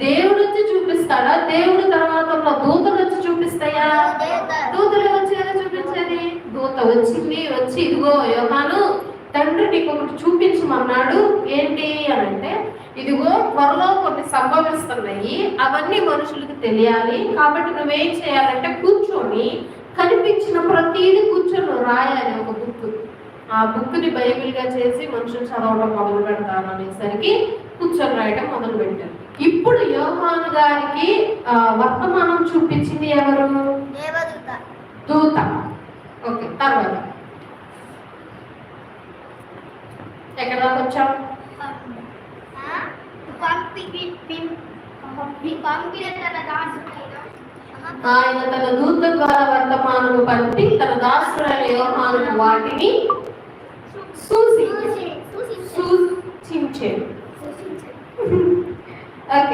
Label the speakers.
Speaker 1: దేవుడు వచ్చి చూపిస్తాడా? దేవుడు తర్వాత ఉన్న దూతలు వచ్చి చూపిస్తాయా? దూతలు వచ్చి కదా చూపించేది. దూత వచ్చింది, వచ్చి ఇదిగో యోహాను తండ్రి నీకు ఒకటి చూపించమన్నాడు. ఏంటి అని అంటే, ఇదిగో త్వరలో కొన్ని సంభవిస్తున్నాయి, అవన్నీ మనుషులకు తెలియాలి. కాబట్టి నువ్వేం చేయాలంటే కూర్చొని కనిపించిన ప్రతిదీ కూర్చొని రాయాలి ఒక బుక్. ఆ బుక్ ని బైబిల్ గా చేసి మనుషులు చదవడం మొదలు పెడతాను అనేసరికి కూర్చొని రాయడం మొదలు పెట్టారు. ఇప్పుడు యోహాను గారికి వర్తమానం చూపించింది ఎవరు? దూత. ఓకే, తర్వాత ఎక్కడ దాకా వచ్చాం? ఆయన తన దూత ద్వారా వర్తమానము పంపి తన దాసుడైన యోహానుకు వాటిని సూచించెను. ఓకే.